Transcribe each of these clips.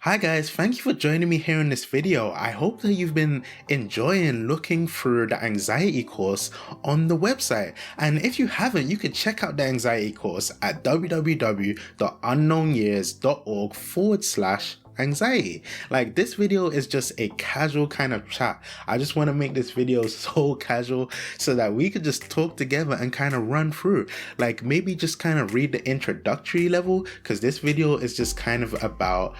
Hi guys, thank you for joining me here in this video. I hope that you've been enjoying looking through the anxiety course on the website. And if you haven't, you can check out the anxiety course at www.unknownyears.org/anxiety. Like, this video is just a casual kind of chat. I just want to make this video so casual so that we could just talk together and kind of run through, like, maybe just kind of read the introductory level, because this video is just kind of about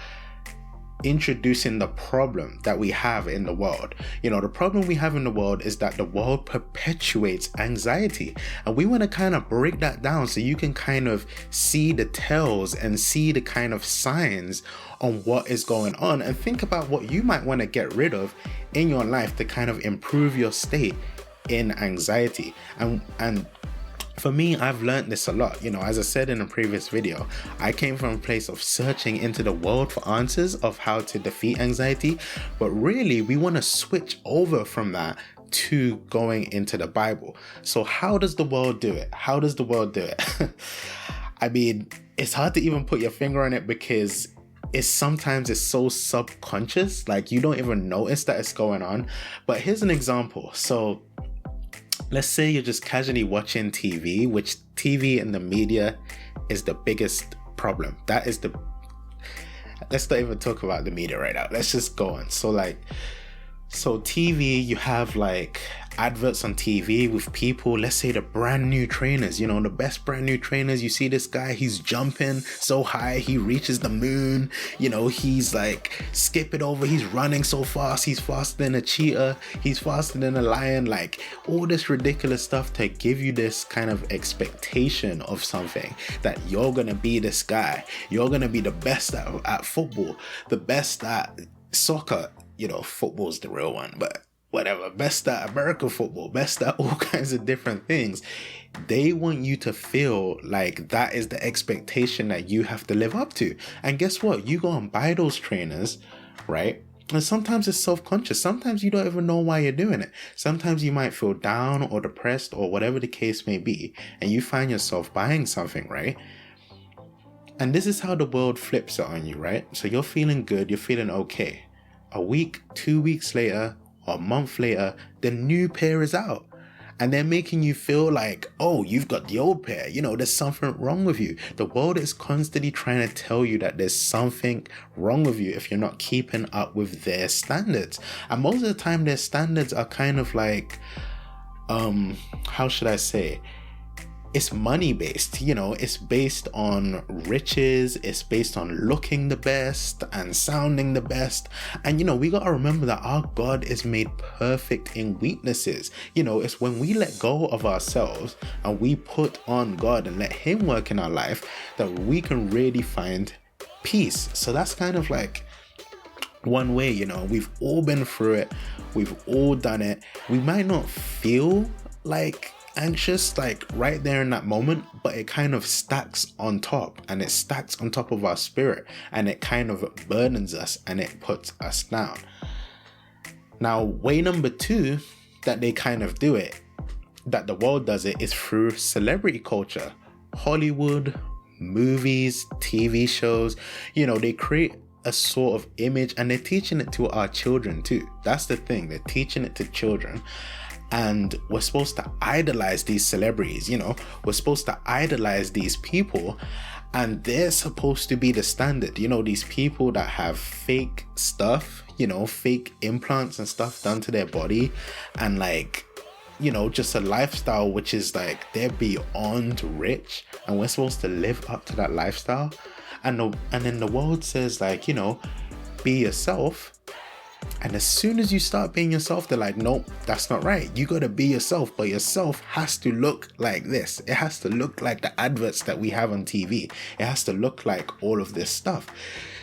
introducing the problem that we have in the world. The problem we have in the world is that the world perpetuates anxiety, and we want to kind of break that down so you can kind of see the tells and see the kind of signs on what is going on, and think about what you might want to get rid of in your life to kind of improve your state in anxiety. And for me, I've learned this a lot. As I said in a previous video, I came from a place of searching into the world for answers of how to defeat anxiety, but really we want to switch over from that to going into the Bible. So how does the world do it? I mean, it's hard to even put your finger on it, because sometimes it's so subconscious, like you don't even notice that it's going on. But here's an example. So let's say you're just casually watching TV, which TV and the media is the biggest problem. Let's not even talk about the media right now. Let's just go on. So TV, you have like adverts on TV with people, let's say the brand new trainers, the best brand new trainers. You see this guy, he's jumping so high, he reaches the moon, he's like skipping over, he's running so fast, he's faster than a cheetah, he's faster than a lion, like all this ridiculous stuff to give you this kind of expectation of something, that you're gonna be this guy, you're gonna be the best at football, the best at soccer. Football's the real one, but whatever, best at American football, best at all kinds of different things. They want you to feel like that is the expectation that you have to live up to. And guess what? You go and buy those trainers, right? And sometimes it's self-conscious. Sometimes you don't even know why you're doing it. Sometimes you might feel down or depressed or whatever the case may be, and you find yourself buying something, right? And this is how the world flips it on you, right? So you're feeling good, you're feeling okay. A week, 2 weeks later, or a month later, the new pair is out. And they're making you feel like, oh, you've got the old pair. There's something wrong with you. The world is constantly trying to tell you that there's something wrong with you if you're not keeping up with their standards. And most of the time, their standards are kind of like, how should I say? It's money based, it's based on riches, it's based on looking the best and sounding the best. And we got to remember that our God is made perfect in weaknesses. It's when we let go of ourselves and we put on God and let Him work in our life that we can really find peace. So that's kind of like one way, we've all been through it, we've all done it. We might not feel like anxious like right there in that moment, but it kind of stacks on top, and it stacks on top of our spirit, and it kind of burdens us and it puts us down. Now, way number two that they kind of do it, that the world does it, is through celebrity culture. Hollywood, movies, TV shows, they create a sort of image, and they're teaching it to our children too. That's the thing, they're teaching it to children. And we're supposed to idolize these celebrities, we're supposed to idolize these people, and they're supposed to be the standard. These people that have fake stuff, fake implants and stuff done to their body, and just a lifestyle which is like they're beyond rich, and we're supposed to live up to that lifestyle. And then the world says be yourself. And as soon as you start being yourself, they're like, nope, that's not right. You got to be yourself, but yourself has to look like this. It has to look like the adverts that we have on TV. It has to look like all of this stuff.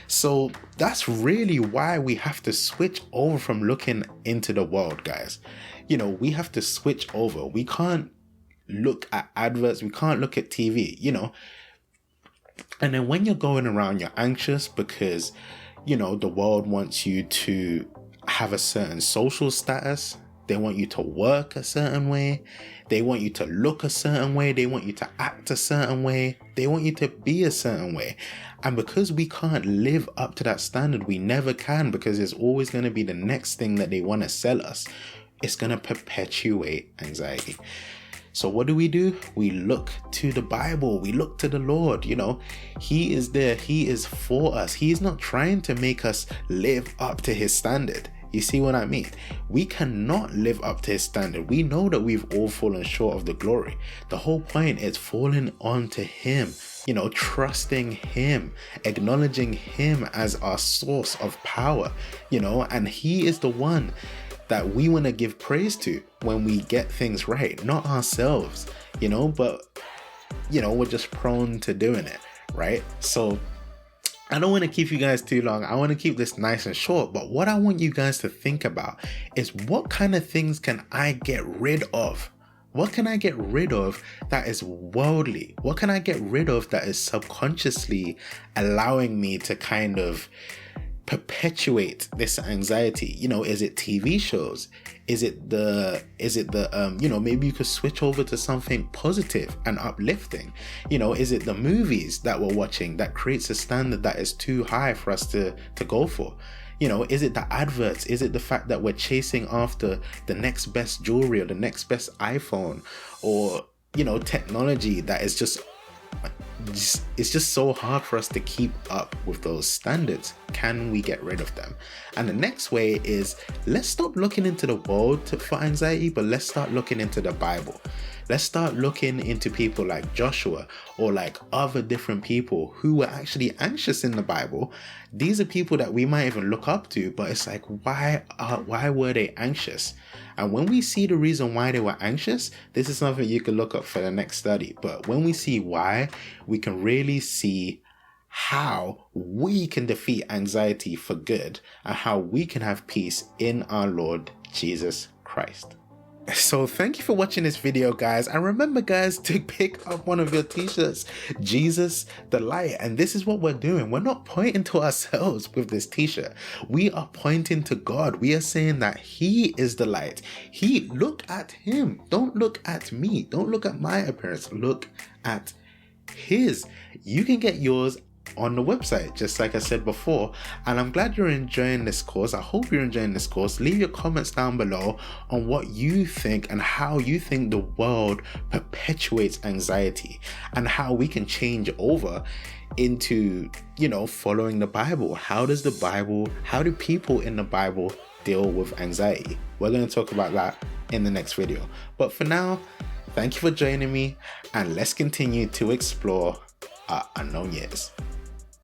So that's really why we have to switch over from looking into the world, guys. We have to switch over. We can't look at adverts. We can't look at TV, And then when you're going around, you're anxious because the world wants you to have a certain social status, They want you to work a certain way. They want you to look a certain way. They want you to act a certain way. They want you to be a certain way. And because we can't live up to that standard, we never can, because it's always going to be the next thing that they want to sell us. It's going to perpetuate anxiety. So what do? We look to the Bible. We look to the Lord. He is there. He is for us. He is not trying to make us live up to his standard. You see what I mean? We cannot live up to his standard. We know that we've all fallen short of the glory. The whole point is falling onto him, trusting him, acknowledging him as our source of power, and he is the one that we want to give praise to when we get things right, not ourselves, but, we're just prone to doing it, right? So I don't want to keep you guys too long. I want to keep this nice and short, but what I want you guys to think about is, what kind of things can I get rid of? What can I get rid of that is worldly? What can I get rid of that is subconsciously allowing me to kind of perpetuate this anxiety? Is it TV shows? Is it the maybe you could switch over to something positive and uplifting? Is it the movies that we're watching that creates a standard that is too high for us to go for? Is it the adverts? Is it the fact that we're chasing after the next best jewelry or the next best iPhone, or technology that is just it's just so hard for us to keep up with those standards? Can we get rid of them? And the next way is, let's stop looking into the world for anxiety, but let's start looking into the Bible. Let's start looking into people like Joshua, or like other different people who were actually anxious in the Bible. These are people that we might even look up to, but it's like, why were they anxious? And when we see the reason why they were anxious, this is something you can look up for the next study. But when we see why, we can really see how we can defeat anxiety for good, and how we can have peace in our Lord Jesus Christ. So thank you for watching this video, guys. And remember, guys, to pick up one of your t-shirts, Jesus the Light. And this is what we're doing. We're not pointing to ourselves with this t-shirt. We are pointing to God. We are saying that he is the light. Look at him. Don't look at me. Don't look at my appearance. Look at his. You can get yours on the website, just like I said before. And I'm glad you're enjoying this course. I hope you're enjoying this course. Leave your comments down below on what you think and how you think the world perpetuates anxiety, and how we can change over into following the Bible. How do people in the Bible deal with anxiety? We're going to talk about that in the next video. But for now, thank you for joining me, and let's continue to explore our unknown years.